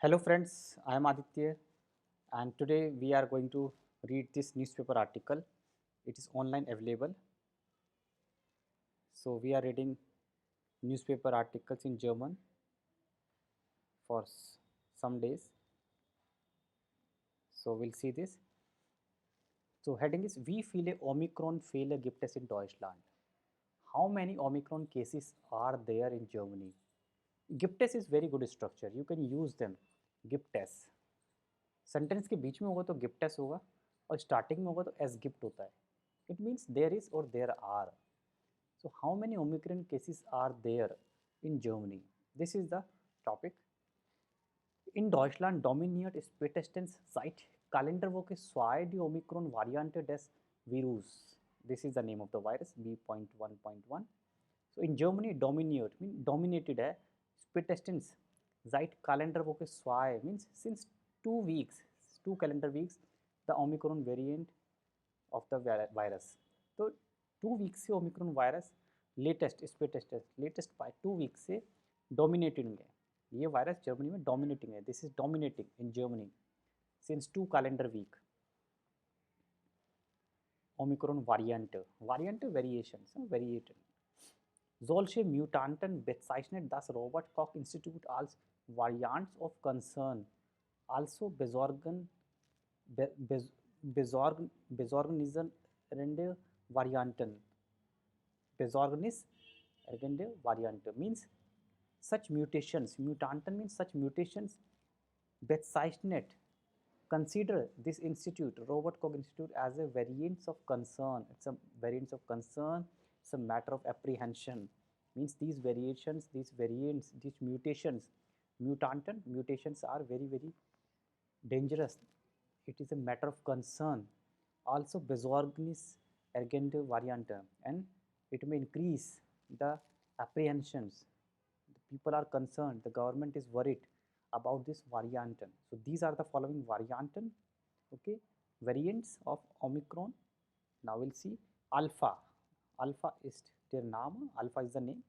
Hello friends, I am Aditya and today we are going to read this newspaper article. It is online available. So we are reading newspaper articles in German for some days. So we'll see this. So heading is We feel a Omicron failure gibt es in Deutschland. How many Omicron cases are there in Germany? Giptes is very good structure. You can use them. Giptes. Sentence के बीच में होगा तो गिफ्टेस होगा और starting में होगा तो S गिफ्ट होता है. It means there is or there are. So how many Omicron cases are there in Germany? This is the topic. In Deutschland dominiert spätestens seit Kalenderwoche 2 die Omikron-Variante des Virus. This is the name of the virus, B.1.1. So in Germany dominiert means dominated है. Spätestens seit Kalenderwoche 2 means since 2 weeks, 2 calendar weeks, the Omicron variant of the virus. तो 2 weeks से Omicron virus latest by 2 weeks से dominating है. ये virus Germany में dominating है. This is dominating in Germany since 2 calendar week. Omicron Variante Variations, Variated. Solche Mutanten bezeichnet das Robert-Koch-Institut als Variants of Concern, also besorgniserregende Varianten. Besorgniserregende Variante means such mutations. Mutanten means such mutations. Bezeichnet, consider this institute, Robert Koch Institute, as a variants of concern. It's a variants of concern. It's a matter of apprehension. Means these variations, these variants, these mutations, mutations are very dangerous. It is a matter of concern. Also, besorgnis ergente variante, and it may increase the apprehensions. The people are concerned. The government is worried about this variant. So these are the following variant, okay, variants of Omicron. Now we'll see Alpha. Alpha ist der Name. Alpha is the name.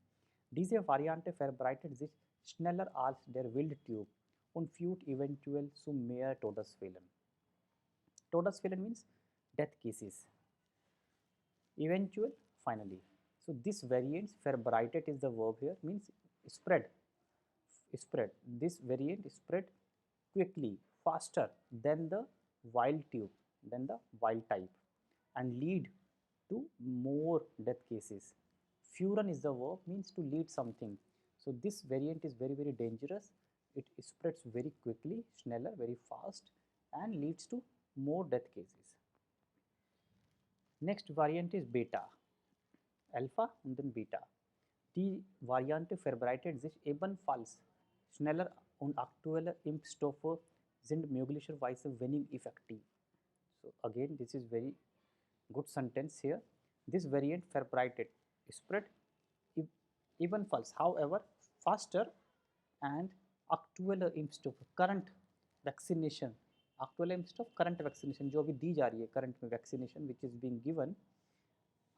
Diese Variante verbreitet sich schneller als der Wildtyp und führt eventuell zu mehr Todesfällen. Todesfällen means death cases. Eventual, finally. So this variant verbreitet is the verb here, means spread. This variant spread quickly, faster than the wild type, and lead to more death cases. Fuhren is the verb, means to lead something. So this variant is very dangerous. It spreads very quickly, schneller, very fast, and leads to more death cases. Next variant is Beta. Alpha und dann Beta. Die Variante verbreitet sich ebenfalls schneller und aktuelle Impfstoffe sind möglicherweise wenig effektiv. So again, this is very good sentence here. This variant verbreitet, spread ebenfalls, however, faster, and aktuelle Impfstoffe, current vaccination, aktuelle Impfstoff, current vaccination जो अभी दी जा रही है, current में vaccination which is being given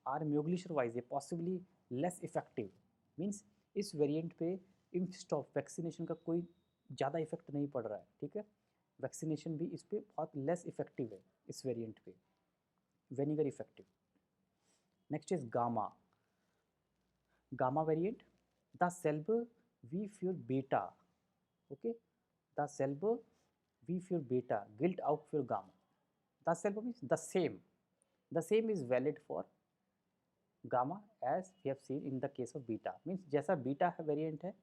are möglicherweise possibly less effective. Means इस variant पे इम्स्टॉप vaccination का कोई ज़्यादा इफेक्ट नहीं पड़ रहा है. ठीक है, वैक्सीनेशन भी इस पर बहुत लेस इफेक्टिव है इस वेरिएंट पे, vinegar effective. Next is gamma. Gamma variant dasselbe wie für Beta. Okay, dasselbe wie für Beta gilt auch für Gamma. Dasselbe means the same. The same is valid for gamma as we have seen in the case of beta. Means जैसा beta है variant है,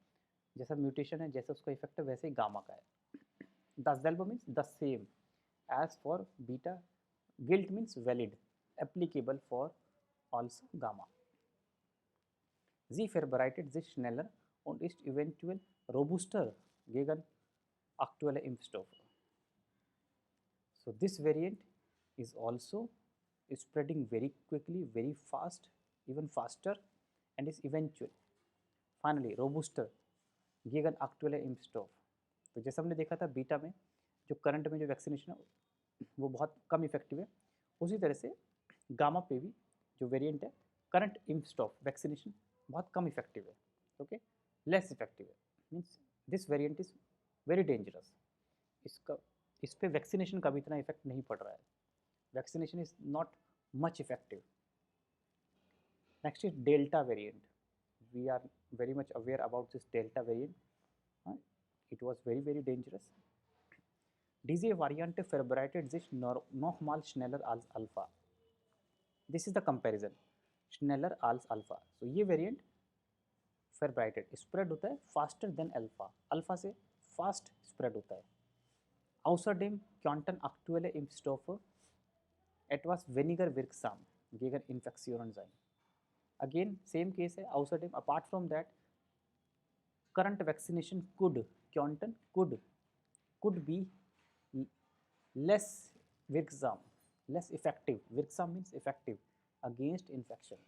जैसा mutation है, जैसा उसका effect है, वैसे ही gamma का है. dasselbe means the same as for beta. गिल्ट means valid, applicable for also gamma. Sie verbreitet sich schneller und ist eventuell robuster gegen aktuelle Impfstoffe. So this variant is also spreading very quickly, very fast, even faster, and is eventual. Finally, robuster gegen aktuelle Impfstoff. तो जैसा हमने देखा था beta में जो current में जो vaccination है वो बहुत कम इफेक्टिव है, उसी तरह से गामा पे भी जो वेरिएंट है करंट इम्स्टॉफ वैक्सीनेशन बहुत कम इफेक्टिव है. ओके, लेस इफेक्टिव है. Means this variant is very dangerous. पे वैक्सीनेशन का भी इतना इफेक्ट नहीं पड़ रहा है. Vaccination is not much effective. Next is delta variant. We are very much aware about this delta variant. It was very dangerous. Diese Variante verbreitet sich nochmal schneller als Alpha. This is the comparison. Schneller als Alpha. So ये variant verbreitet spread होता है faster than Alpha. Alpha से fast spread होता है. Außerdem könnten aktuelle Impfstoffe etwas weniger wirksam gegen Infektionen sein. Again same case है. Außerdem apart from that current vaccination could be less wirksam, less effective. Wirksam means effective against infection.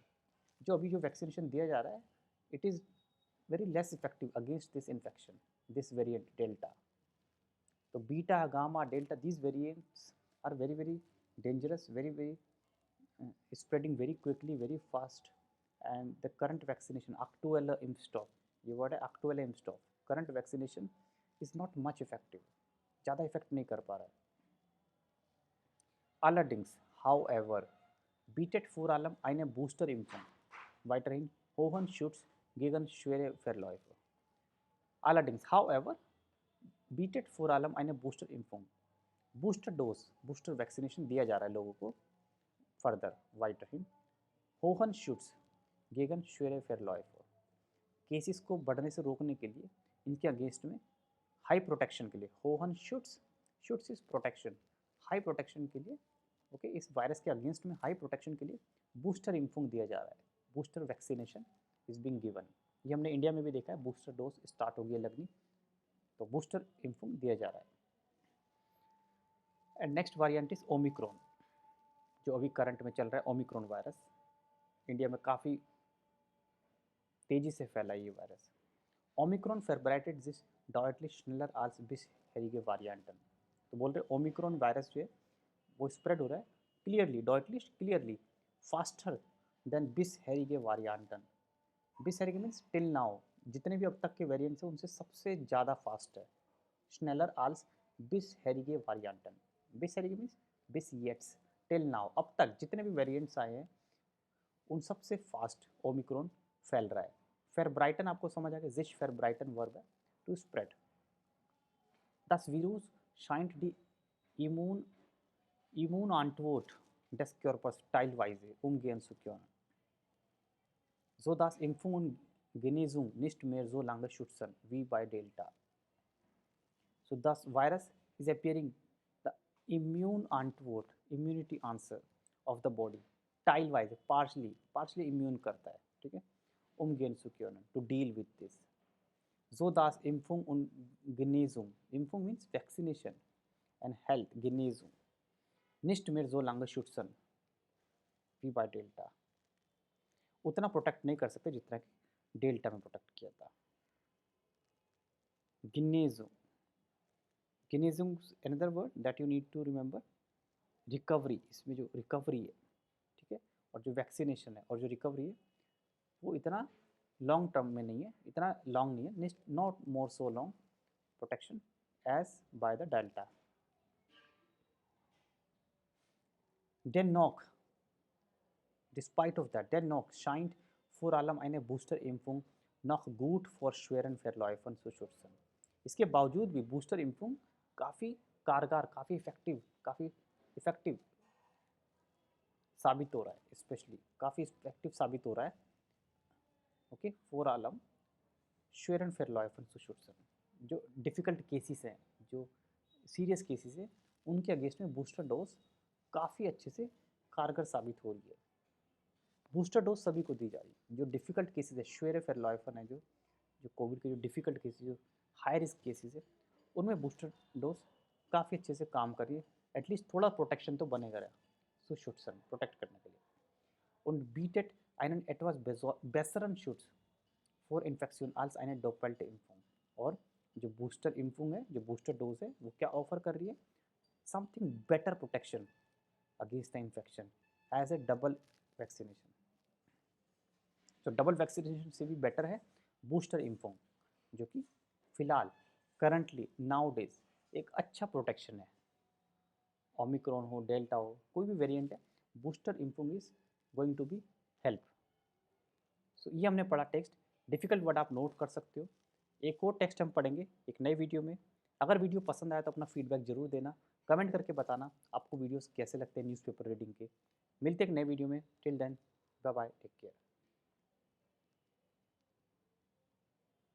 जो अभी जो vaccination दिया जा रहा है it is very less effective against this infection, this variant delta. So beta, gamma, delta, these variants are very dangerous, very spreading very quickly, very fast. And the current vaccination, aktuelle Impfstoff, ये word है aktuelle Impfstoff, current vaccination is not much effective, ज़्यादा effect नहीं कर पा रहा है. Allerdings, however, bietet vor allem eine Boosterimpfung weiterhin hohen Schutz gegen schwere Verläufe. Allerdings, however, bietet vor allem eine Boosterimpfung. Booster dose, booster vaccination दिया जा रहा है लोगों को फर्दर weiterhin होहन शूट्स गेगन श्वेरे फेरलॉयफ. केसेस को बढ़ने से रोकने के लिए इनके अगेंस्ट में हाई प्रोटेक्शन के लिए होहन शूट्स इज प्रोटेक्शन, हाई प्रोटेक्शन के लिए ओके इस वायरस के अगेंस्ट में हाई प्रोटेक्शन के लिए बूस्टर इम्फूंग दिया जा रहा है. Booster vaccination is being given. ये हमने इंडिया में भी देखा है, बूस्टर डोज स्टार्ट हो गई लगनी तो बूस्टर इम्फूंग दिया जा रहा है. And next variant is Omicron, जो अभी करंट में चल रहा है. ओमिक्रॉन वायरस इंडिया में काफ़ी तेज़ी से फैला ये वायरस. ओमिक्रॉन फेब्राइटेड जिस डॉयटली श्नेलर आल्स बिस हेरिगे वेरिएंटन. तो बोल रहे ओमिक्रॉन वायरस जो है वो स्प्रेड हो रहा है क्लियरली, डॉयटली क्लियरली फास्टर देन बिस हेरिगे वेरिएंटन. बिस हेरिगे मीन्स टिल नाउ जितने भी अब तक के वेरिएंट्स हैं उनसे सबसे ज़्यादा फास्ट है. श्नेलर आल्स बिस हेरिगे वेरिएंटन. बिस हेरिगे मीन्स बिस येट्स टिल नाउ, अब तक जितने भी वेरिएंट्स आए हैं उन सबसे फास्ट ओमिक्रॉन फैल रहा है. फेरब्राइटन आपको समझ आ गया, जिश फेरब्राइटन वर्ब है to spread. Das Virus scheint die Immunantwort des Körpers teilweise umgehen zu können, so dass Impfung und Genesung nicht mehr so lange schützen wie bei Delta. So das Virus is appearing the immunity answer of the body teilweise, partially immune करता है, ठीक है. Umgehen zu können, to deal with this. So dass Impfung und Genesung, Impfung means vaccination and health, Genesung, nicht mehr so lange schützen wie bei Delta. उतना protect नहीं कर सकते जितना कि डेल्टा में प्रोटेक्ट किया था. Genesung, Genesung another word that you need to remember. Recovery, इसमें जो रिकवरी है, ठीक है, और जो वैक्सीनेशन है और जो रिकवरी है वो इतना लॉन्ग टर्म में नहीं है, इतना लॉन्ग नहीं है, not more so long protection as by the delta. Dennoch, despite of that, dennoch scheint vor allem eine Boosterimpfung noch gut vor schweren Verläufen zu schützen. इसके बावजूद भी बूस्टर इम्फूंग काफ़ी कारगर, काफ़ी इफेक्टिव साबित हो रहा है, स्पेशली काफ़ी इफेक्टिव साबित हो रहा है. ओके, फॉर आलम श्वेरन फेरलॉयफन टू schützen. जो डिफ़िकल्ट केसेस हैं, जो सीरियस केसेस हैं, उनके अगेंस्ट में बूस्टर डोज काफ़ी अच्छे से कारगर साबित हो रही है. बूस्टर डोज सभी को दी जा रही है. जो डिफ़िकल्ट केसेस है, श्वेरे फेरलॉयफन है, जो कोविड के जो डिफ़िकल्ट केसेस, जो हाई रिस्क केसेस है, उनमें बूस्टर डोज काफ़ी अच्छे से काम कर रही है. एटलीस्ट थोड़ा प्रोटेक्शन तो बनेगा रहा सो schützen, प्रोटेक्ट करने के लिए. Und bietet einen etwas besseren Schutz vor Infektion als eine doppelte Impfung. और जो बूस्टर इम्फूंग है, जो बूस्टर डोज है, वो क्या ऑफर कर रही है? Something better protection against the infection as a double vaccination. तो डबल वैक्सीनेशन से भी बेटर है बूस्टर इम्फूंग, जो कि फिलहाल करंटली नाउ डेज एक अच्छा प्रोटेक्शन है ओमिक्रॉन हो, डेल्टा हो, कोई भी वेरिएंट है, booster immune is going to be help. So ये हमने पढ़ा टेक्स्ट। डिफिकल्ट वर्ड आप नोट कर सकते हो। एक और टेक्स्ट हम पढ़ेंगे एक नए वीडियो में। अगर वीडियो पसंद आया तो अपना फीडबैक जरूर देना, कमेंट करके बताना आपको वीडियोस कैसे लगते हैं न्यूज़पेपर रीडिंग के। मिलते हैं एक नए वीडियो में। Till then bye bye, take care.